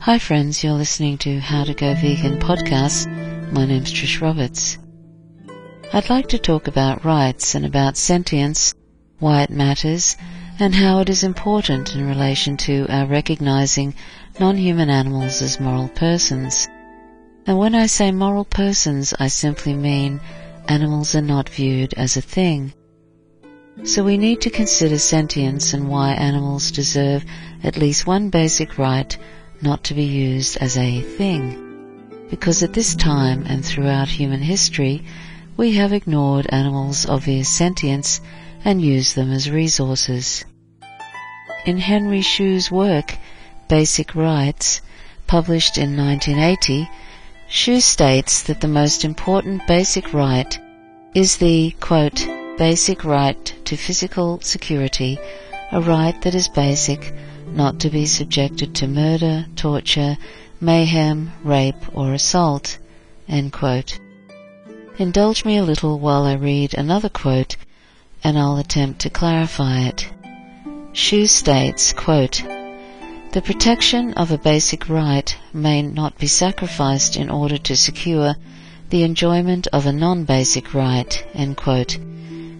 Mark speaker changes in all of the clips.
Speaker 1: Hi friends, you're listening to How to Go Vegan podcast. My name's Trish Roberts. I'd like to talk about rights and about sentience, why it matters, and how it is important in relation to our recognizing non-human animals as moral persons. And when I say moral persons, I simply mean animals are not viewed as a thing. So we need to consider sentience and why animals deserve at least one basic right not to be used as a thing. Because at this time and throughout human history, we have ignored animals' obvious sentience and used them as resources. In Henry Shew's work, Basic Rights, published in 1980, Shew states that the most important basic right is the, quote, basic right to physical security, a right that is basic, not to be subjected to murder, torture, mayhem, rape, or assault, end quote. Indulge me a little while I read another quote, and I'll attempt to clarify it. Shew states, quote, the protection of a basic right may not be sacrificed in order to secure the enjoyment of a non-basic right, end quote,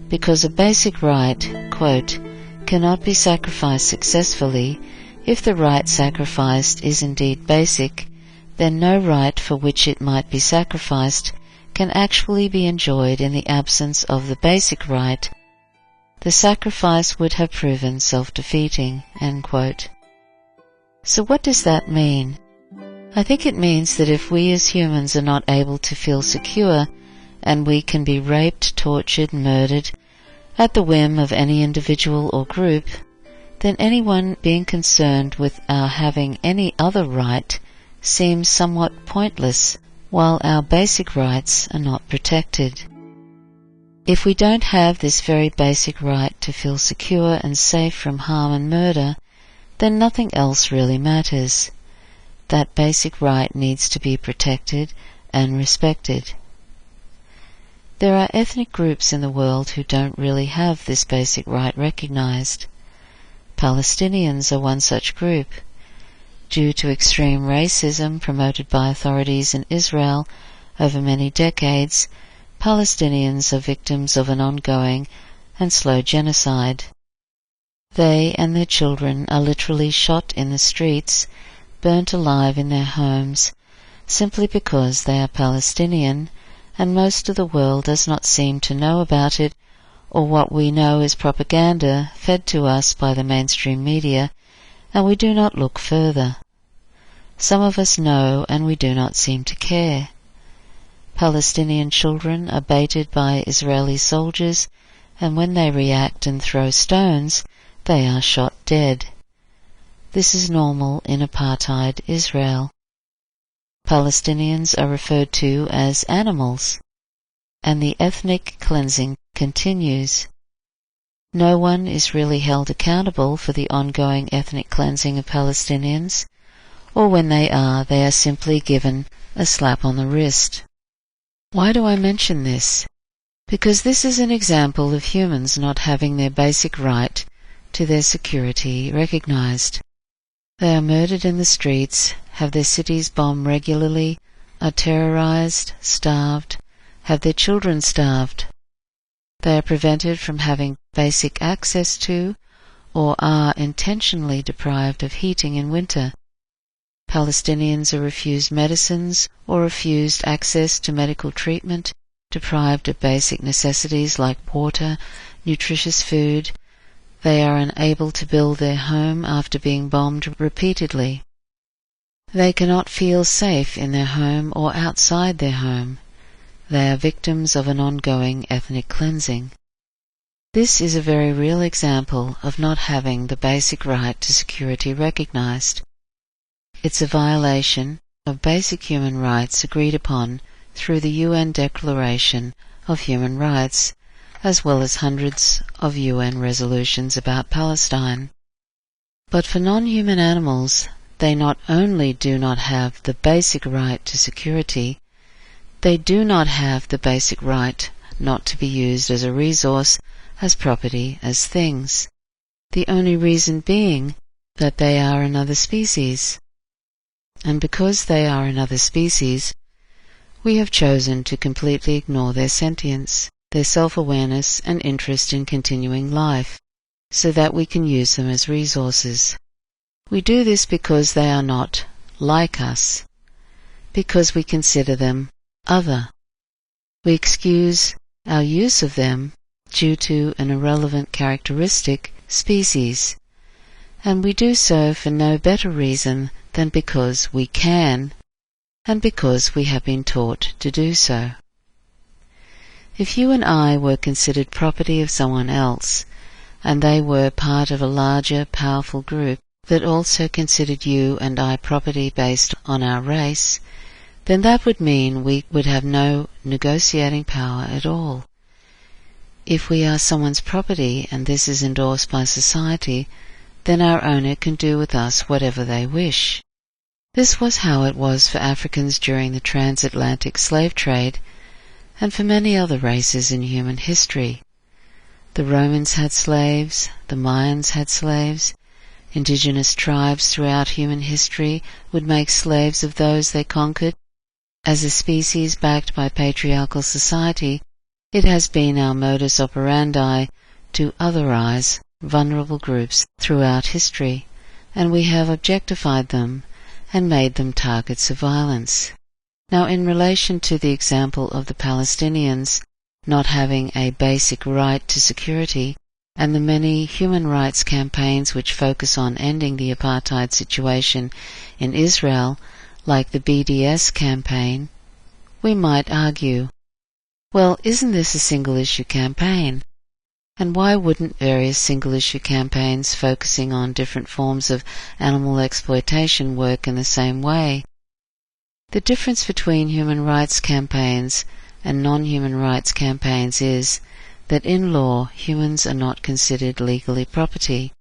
Speaker 1: because a basic right, quote, cannot be sacrificed successfully. If the right sacrificed is indeed basic, then no right for which it might be sacrificed can actually be enjoyed in the absence of the basic right. The sacrifice would have proven self-defeating, end quote. So what does that mean? I think it means that if we as humans are not able to feel secure, and we can be raped, tortured, murdered, at the whim of any individual or group, then anyone being concerned with our having any other right seems somewhat pointless, while our basic rights are not protected. If we don't have this very basic right to feel secure and safe from harm and murder, then nothing else really matters. That basic right needs to be protected and respected. There are ethnic groups in the world who don't really have this basic right recognized. Palestinians are one such group. Due to extreme racism promoted by authorities in Israel over many decades, Palestinians are victims of an ongoing and slow genocide. They and their children are literally shot in the streets, burnt alive in their homes, simply because they are Palestinian, and most of the world does not seem to know about it, or what we know is propaganda fed to us by the mainstream media, and we do not look further. Some of us know, and we do not seem to care. Palestinian children are baited by Israeli soldiers, and when they react and throw stones, they are shot dead. This is normal in apartheid Israel. Palestinians are referred to as animals, and the ethnic cleansing continues. No one is really held accountable for the ongoing ethnic cleansing of Palestinians, or when they are simply given a slap on the wrist. Why do I mention this? Because this is an example of humans not having their basic right to their security recognized. They are murdered in the streets, have their cities bombed regularly, are terrorized, starved, have their children starved. They are prevented from having basic access to, or are intentionally deprived of heating in winter. Palestinians are refused medicines or refused access to medical treatment, deprived of basic necessities like water, nutritious food. They are unable to build their home after being bombed repeatedly. They cannot feel safe in their home or outside their home. They are victims of an ongoing ethnic cleansing. This is a very real example of not having the basic right to security recognized. It's a violation of basic human rights agreed upon through the UN Declaration of Human Rights, as well as hundreds of UN resolutions about Palestine. But for non-human animals, they not only do not have the basic right to security, they do not have the basic right not to be used as a resource, as property, as things. The only reason being that they are another species. and because they are another species, we have chosen to completely ignore their sentience, their self-awareness and interest in continuing life, so that we can use them as resources. We do this because they are not like us, because we consider them other. We excuse our use of them due to an irrelevant characteristic, species, and we do so for no better reason than because we can, and because we have been taught to do so. If you and I were considered property of someone else, and they were part of a larger, powerful group that also considered you and I property based on our race, then that would mean we would have no negotiating power at all. If we are someone's property and this is endorsed by society, then our owner can do with us whatever they wish. This was how it was for Africans during the transatlantic slave trade, and for many other races in human history. The Romans had slaves, the Mayans had slaves, indigenous tribes throughout human history would make slaves of those they conquered. As a species backed by patriarchal society, it has been our modus operandi to otherize vulnerable groups throughout history, and we have objectified them and made them targets of violence. Now, in relation to the example of the Palestinians not having a basic right to security, and the many human rights campaigns which focus on ending the apartheid situation in Israel, like the BDS campaign, we might argue, well, isn't this a single-issue campaign? And why wouldn't various single-issue campaigns focusing on different forms of animal exploitation work in the same way? The difference between human rights campaigns and non-human rights campaigns is that in law humans are not considered legally property.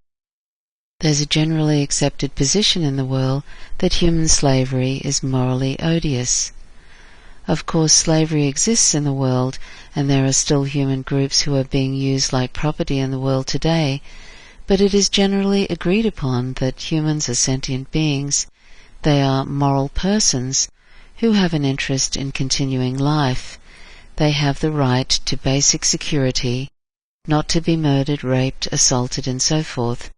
Speaker 1: There's a generally accepted position in the world that human slavery is morally odious. Of course, slavery exists in the world, and there are still human groups who are being used like property in the world today, but it is generally agreed upon that humans are sentient beings. They are moral persons who have an interest in continuing life. They have the right to basic security, not to be murdered, raped, assaulted, and so forth,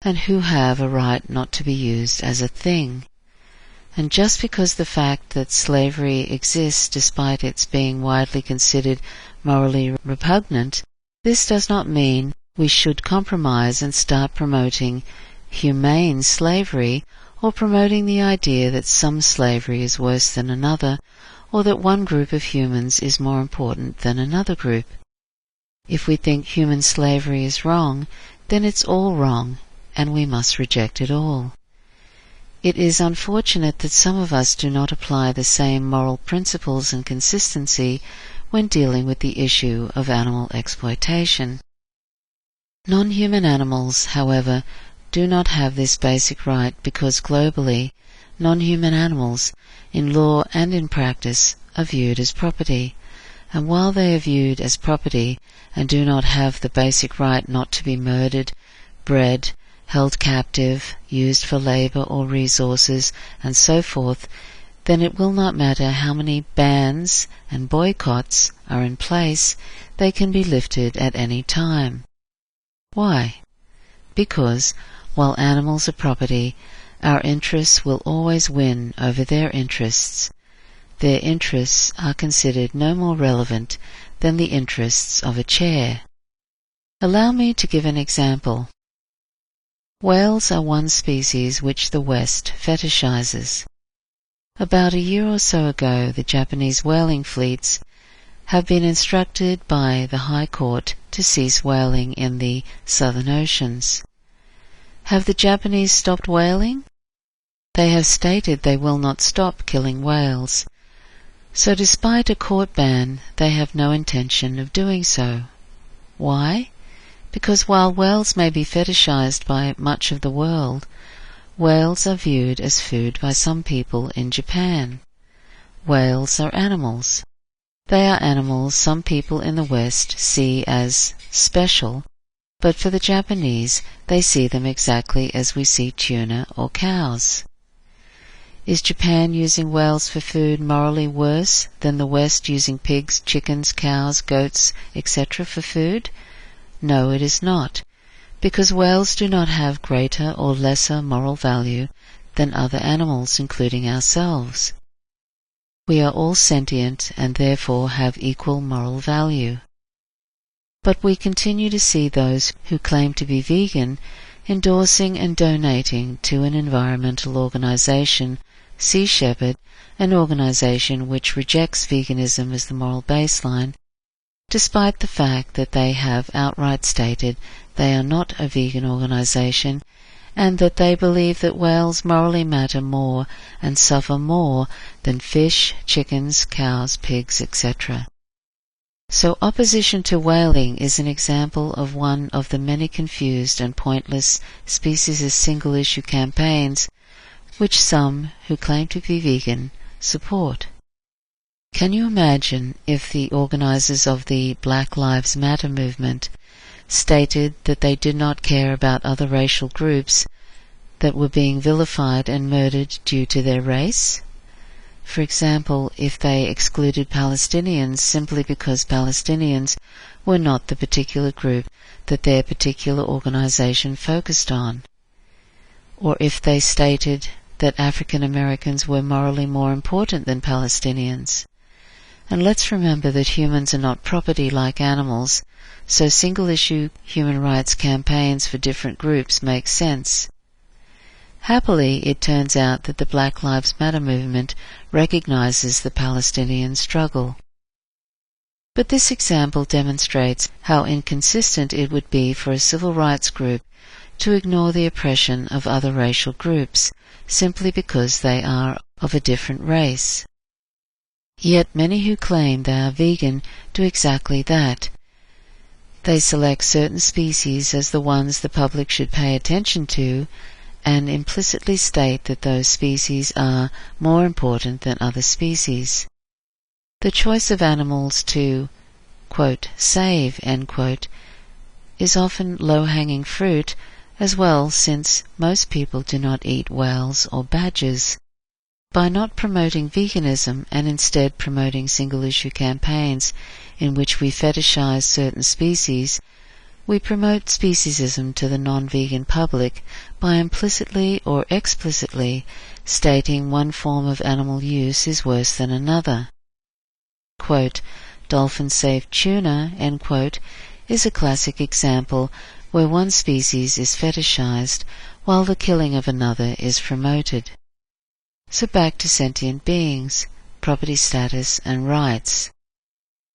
Speaker 1: and who have a right not to be used as a thing. And just because the fact that slavery exists despite its being widely considered morally repugnant, this does not mean we should compromise and start promoting humane slavery, or promoting the idea that some slavery is worse than another, or that one group of humans is more important than another group. If we think human slavery is wrong, then it's all wrong, and we must reject it all. It is unfortunate that some of us do not apply the same moral principles and consistency when dealing with the issue of animal exploitation. Non-human animals, however, do not have this basic right because globally, non-human animals, in law and in practice, are viewed as property, and while they are viewed as property and do not have the basic right not to be murdered, bred, held captive, used for labor or resources, and so forth, then it will not matter how many bans and boycotts are in place, they can be lifted at any time. Why? Because, while animals are property, our interests will always win over their interests. Their interests are considered no more relevant than the interests of a chair. Allow me to give an example. Whales are one species which the West fetishizes. About a year or so ago, the Japanese whaling fleets have been instructed by the High Court to cease whaling in the Southern Oceans. Have the Japanese stopped whaling? They have stated they will not stop killing whales. So despite a court ban, they have no intention of doing so. Why? Because while whales may be fetishized by much of the world, whales are viewed as food by some people in Japan. Whales are animals. They are animals some people in the West see as special, but for the Japanese they see them exactly as we see tuna or cows. Is Japan using whales for food morally worse than the West using pigs, chickens, cows, goats, etc. for food? No, it is not, because whales do not have greater or lesser moral value than other animals, including ourselves. We are all sentient and therefore have equal moral value. But we continue to see those who claim to be vegan endorsing and donating to an environmental organization, Sea Shepherd, an organization which rejects veganism as the moral baseline, despite the fact that they have outright stated they are not a vegan organization and that they believe that whales morally matter more and suffer more than fish, chickens, cows, pigs, etc. So opposition to whaling is an example of one of the many confused and pointless speciesist single-issue campaigns which some who claim to be vegan support. Can you imagine if the organizers of the Black Lives Matter movement stated that they did not care about other racial groups that were being vilified and murdered due to their race? For example, if they excluded Palestinians simply because Palestinians were not the particular group that their particular organization focused on. Or if they stated that African Americans were morally more important than Palestinians. And let's remember that humans are not property like animals, so single-issue human rights campaigns for different groups make sense. Happily, it turns out that the Black Lives Matter movement recognizes the Palestinian struggle. But this example demonstrates how inconsistent it would be for a civil rights group to ignore the oppression of other racial groups, simply because they are of a different race. Yet many who claim they are vegan do exactly that. They select certain species as the ones the public should pay attention to, and implicitly state that those species are more important than other species. The choice of animals to, quote, save, end quote, is often low-hanging fruit as well, since most people do not eat whales or badgers. By not promoting veganism and instead promoting single-issue campaigns in which we fetishize certain species, we promote speciesism to the non-vegan public by implicitly or explicitly stating one form of animal use is worse than another. Quote, dolphin-safe tuna, end quote, is a classic example where one species is fetishized while the killing of another is promoted. So back to sentient beings, property status and rights.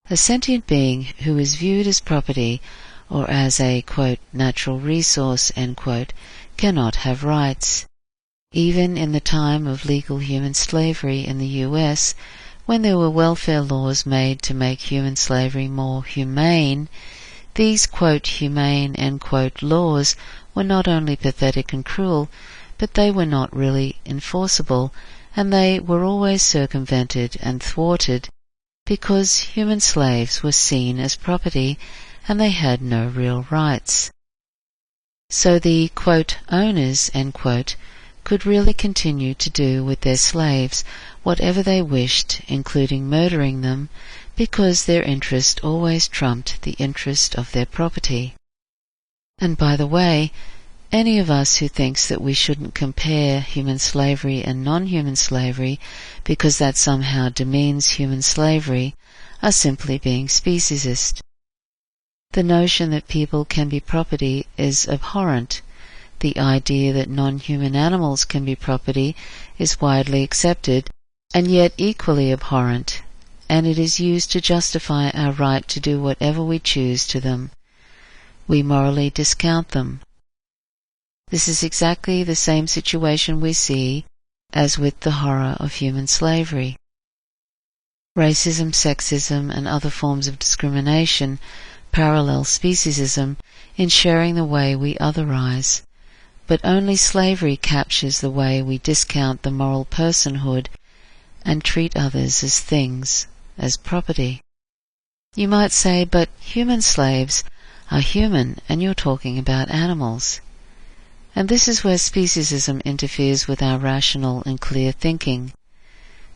Speaker 1: A sentient being who is viewed as property or as a, quote, natural resource, end quote, cannot have rights. Even in the time of legal human slavery in the U.S., when there were welfare laws made to make human slavery more humane, these, quote, humane, end quote, laws were not only pathetic and cruel, but they were not really enforceable, and they were always circumvented and thwarted, because human slaves were seen as property and they had no real rights. So the, quote, owners, end quote, could really continue to do with their slaves whatever they wished, including murdering them, because their interest always trumped the interest of their property. And by the way, any of us who thinks that we shouldn't compare human slavery and non-human slavery because that somehow demeans human slavery are simply being speciesist. The notion that people can be property is abhorrent. The idea that non-human animals can be property is widely accepted, and yet equally abhorrent, and it is used to justify our right to do whatever we choose to them. We morally discount them. This is exactly the same situation we see as with the horror of human slavery. Racism, sexism, and other forms of discrimination parallel speciesism in sharing the way we otherize, but only slavery captures the way we discount the moral personhood and treat others as things, as property. You might say, but human slaves are human and you're talking about animals. And this is where speciesism interferes with our rational and clear thinking.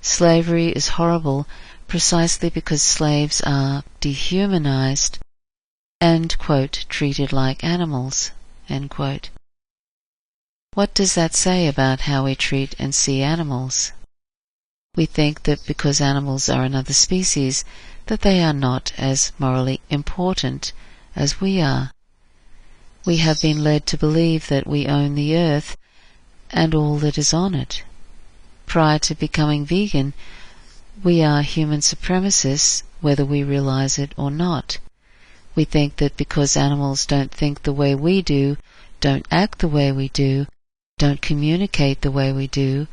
Speaker 1: Slavery is horrible precisely because slaves are dehumanized and, quote, treated like animals, end quote. What does that say about how we treat and see animals? We think that because animals are another species, that they are not as morally important as we are. We have been led to believe that we own the earth and all that is on it. Prior to becoming vegan, we are human supremacists, whether we realize it or not. We think that because animals don't think the way we do, don't act the way we do, don't communicate the way we do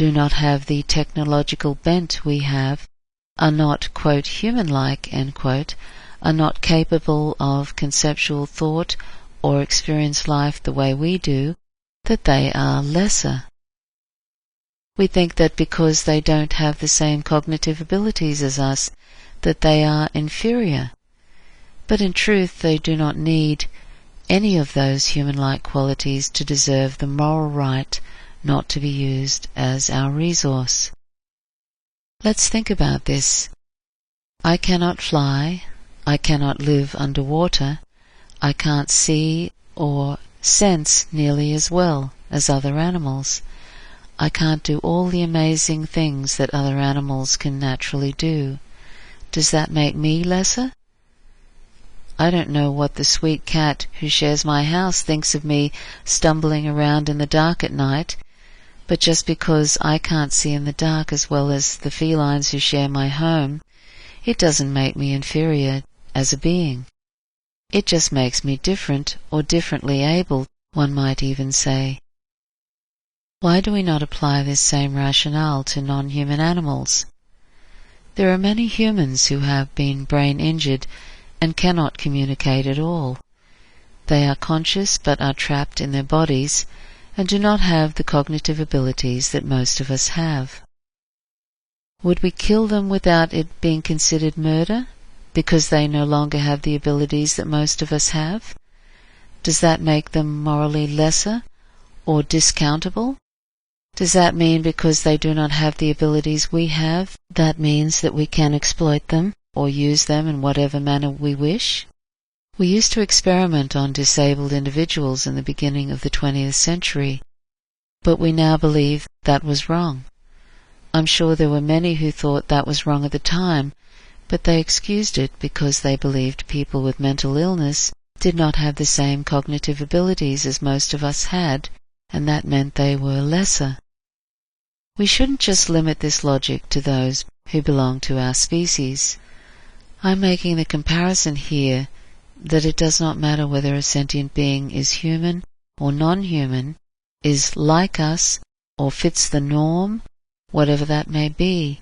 Speaker 1: not have the technological bent we have, are not, quote, human-like, end quote, are not capable of conceptual thought or experience life the way we do, that they are lesser. We think that because they don't have the same cognitive abilities as us, that they are inferior. But in truth they do not need any of those human-like qualities to deserve the moral right not to be used as our resource. Let's think about this. I cannot fly, I cannot live underwater, I can't see or sense nearly as well as other animals. I can't do all the amazing things that other animals can naturally do. Does that make me lesser? I don't know what the sweet cat who shares my house thinks of me stumbling around in the dark at night, but just because I can't see in the dark as well as the felines who share my home, it doesn't make me inferior as a being. It just makes me different or differently able, one might even say. Why do we not apply this same rationale to non-human animals? There are many humans who have been brain-injured and cannot communicate at all. They are conscious but are trapped in their bodies and do not have the cognitive abilities that most of us have. Would we kill them without it being considered murder, because they no longer have the abilities that most of us have? Does that make them morally lesser or discountable? Does that mean because they do not have the abilities we have, that means that we can exploit them or use them in whatever manner we wish? We used to experiment on disabled individuals in the beginning of the 20th century, but we now believe that was wrong. I'm sure there were many who thought that was wrong at the time, but they excused it because they believed people with mental illness did not have the same cognitive abilities as most of us had, and that meant they were lesser. We shouldn't just limit this logic to those who belong to our species. I'm making the comparison here that it does not matter whether a sentient being is human or non-human, is like us or fits the norm, whatever that may be.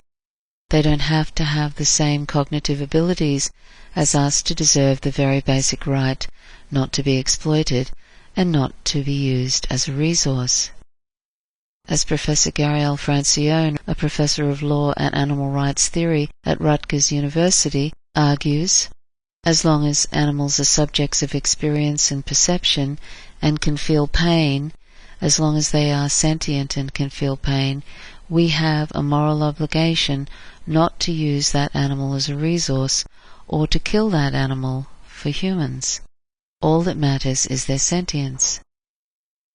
Speaker 1: They don't have to have the same cognitive abilities as us to deserve the very basic right not to be exploited and not to be used as a resource. As Professor Gabriel Francione, a professor of law and animal rights theory at Rutgers University, argues, as long as animals are subjects of experience and perception and can feel pain, as long as they are sentient and can feel pain, we have a moral obligation not to use that animal as a resource or to kill that animal for humans. All that matters is their sentience.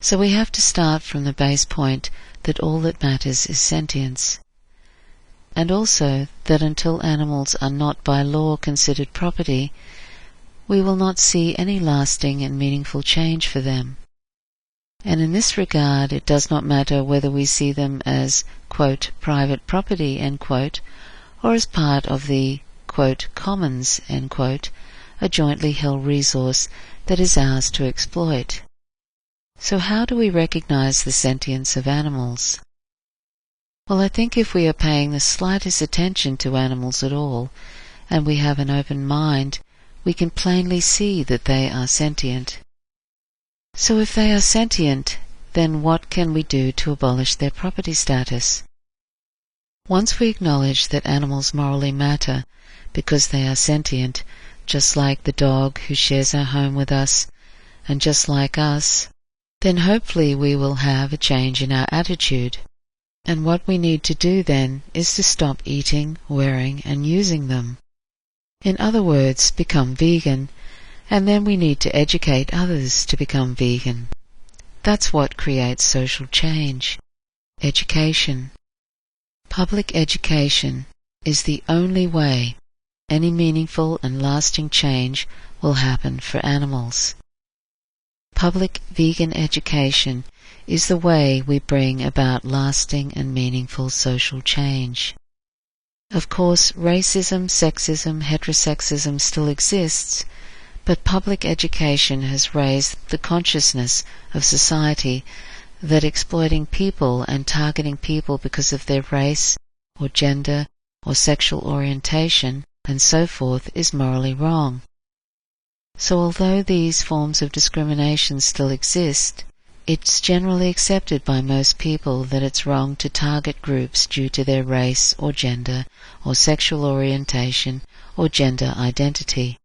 Speaker 1: So we have to start from the base point that all that matters is sentience. And also that until animals are not by law considered property, we will not see any lasting and meaningful change for them. And in this regard it does not matter whether we see them as, quote, private property, end quote, or as part of the, quote, commons, end quote, a jointly held resource that is ours to exploit. So how do we recognize the sentience of animals? Well, I think if we are paying the slightest attention to animals at all, and we have an open mind, we can plainly see that they are sentient. So if they are sentient, then what can we do to abolish their property status? Once we acknowledge that animals morally matter because they are sentient, just like the dog who shares our home with us, and just like us, then hopefully we will have a change in our attitude. And what we need to do then is to stop eating, wearing, and using them. In other words, become vegan, and then we need to educate others to become vegan. That's what creates social change. Education. Public education is the only way any meaningful and lasting change will happen for animals. Public vegan education is the way we bring about lasting and meaningful social change. Of course, racism, sexism, heterosexism still exists, but public education has raised the consciousness of society that exploiting people and targeting people because of their race or gender or sexual orientation and so forth is morally wrong. So although these forms of discrimination still exist, it's generally accepted by most people that it's wrong to target groups due to their race or gender or sexual orientation or gender identity.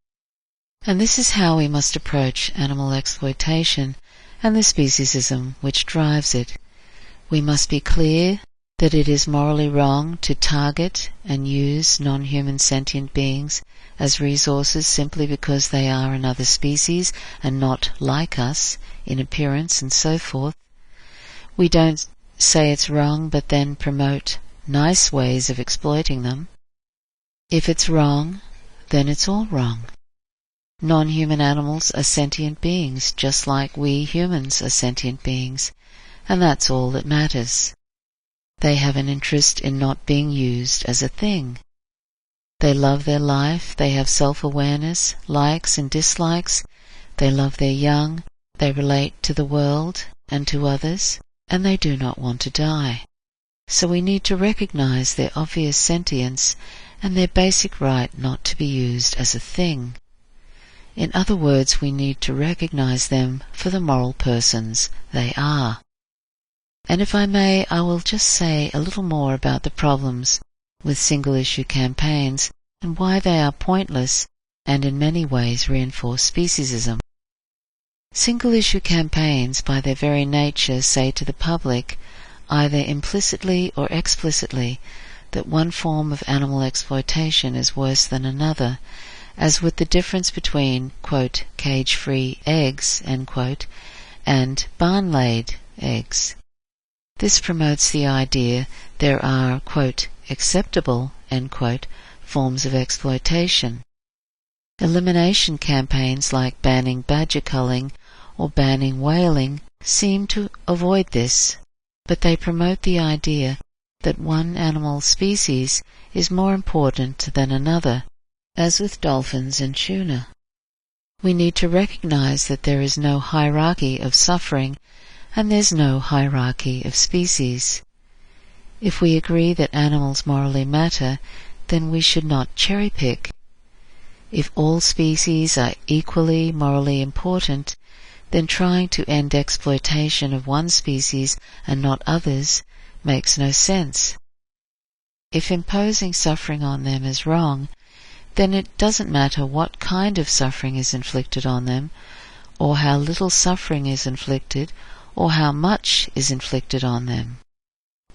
Speaker 1: And this is how we must approach animal exploitation and the speciesism which drives it. We must be clear that it is morally wrong to target and use non-human sentient beings as resources simply because they are another species and not like us in appearance and so forth. We don't say it's wrong but then promote nice ways of exploiting them. If it's wrong, then it's all wrong. Non-human animals are sentient beings just like we humans are sentient beings, and that's all that matters. They have an interest in not being used as a thing. They love their life, they have self-awareness, likes and dislikes, they love their young, they relate to the world and to others, and they do not want to die. So we need to recognize their obvious sentience and their basic right not to be used as a thing. In other words, we need to recognize them for the moral persons they are. And if I may, I will just say a little more about the problems with single-issue campaigns and why they are pointless and in many ways reinforce speciesism. Single-issue campaigns, by their very nature, say to the public, either implicitly or explicitly, that one form of animal exploitation is worse than another, as with the difference between, quote, cage-free eggs, end quote, and barn-laid eggs. This promotes the idea there are, quote, acceptable, end quote, forms of exploitation. Elimination campaigns like banning badger culling or banning whaling seem to avoid this, but they promote the idea that one animal species is more important than another, as with dolphins and tuna. We need to recognize that there is no hierarchy of suffering and there's no hierarchy of species. If we agree that animals morally matter, then we should not cherry-pick. If all species are equally morally important, then trying to end exploitation of one species and not others makes no sense. If imposing suffering on them is wrong, then it doesn't matter what kind of suffering is inflicted on them, or how little suffering is inflicted, or how much is inflicted on them.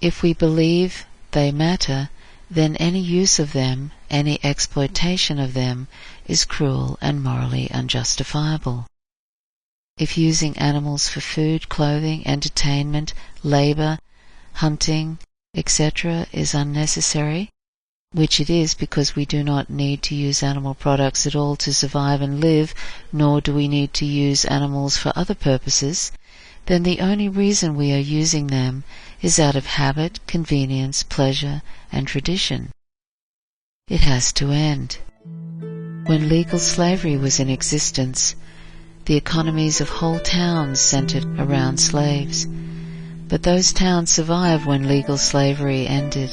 Speaker 1: If we believe they matter, then any use of them, any exploitation of them, is cruel and morally unjustifiable. If using animals for food, clothing, entertainment, labor, hunting, etc. is unnecessary, which it is because we do not need to use animal products at all to survive and live, nor do we need to use animals for other purposes, then the only reason we are using them is out of habit, convenience, pleasure, and tradition. It has to end. When legal slavery was in existence, the economies of whole towns centered around slaves, but those towns survived when legal slavery ended.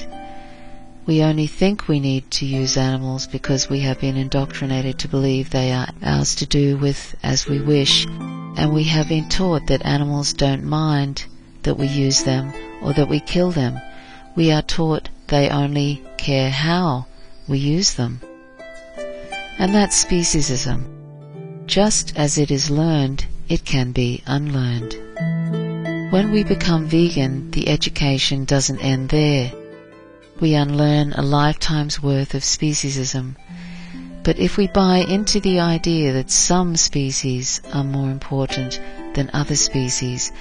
Speaker 1: We only think we need to use animals because we have been indoctrinated to believe they are ours to do with as we wish, and we have been taught that animals don't mind that we use them or that we kill them. We are taught they only care how we use them. And that's speciesism. Just as it is learned, it can be unlearned. When we become vegan, the education doesn't end there. We unlearn a lifetime's worth of speciesism. But if we buy into the idea that some species are more important than other species,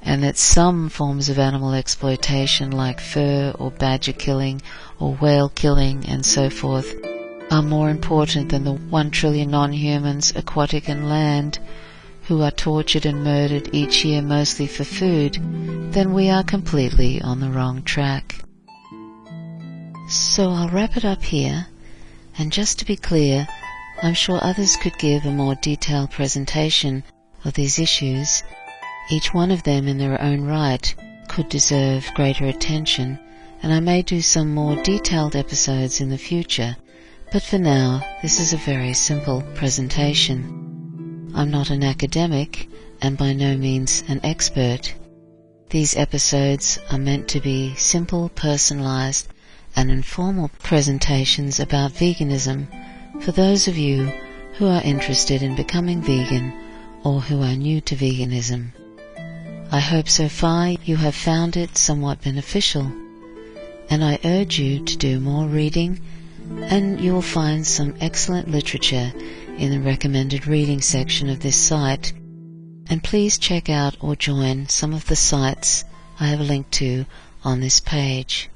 Speaker 1: and that some forms of animal exploitation like fur or badger killing or whale killing and so forth are more important than the 1 trillion non-humans, aquatic and land, who are tortured and murdered each year mostly for food, then we are completely on the wrong track. So I'll wrap it up here, and just to be clear, I'm sure others could give a more detailed presentation of these issues. Each one of them in their own right could deserve greater attention, and I may do some more detailed episodes in the future, but for now this is a very simple presentation. I'm not an academic, and by no means an expert. These episodes are meant to be simple, personalized, and informal presentations about veganism for those of you who are interested in becoming vegan or who are new to veganism. I hope so far you have found it somewhat beneficial, and I urge you to do more reading, and you will find some excellent literature in the recommended reading section of this site, and please check out or join some of the sites I have linked to on this page.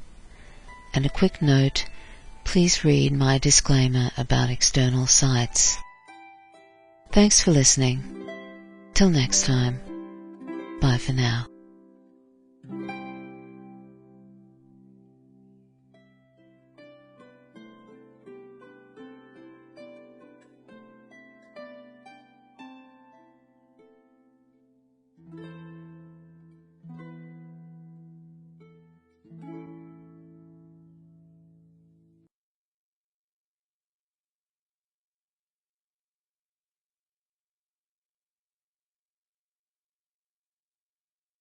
Speaker 1: And a quick note, please read my disclaimer about external sites. Thanks for listening. Till next time. Bye for now.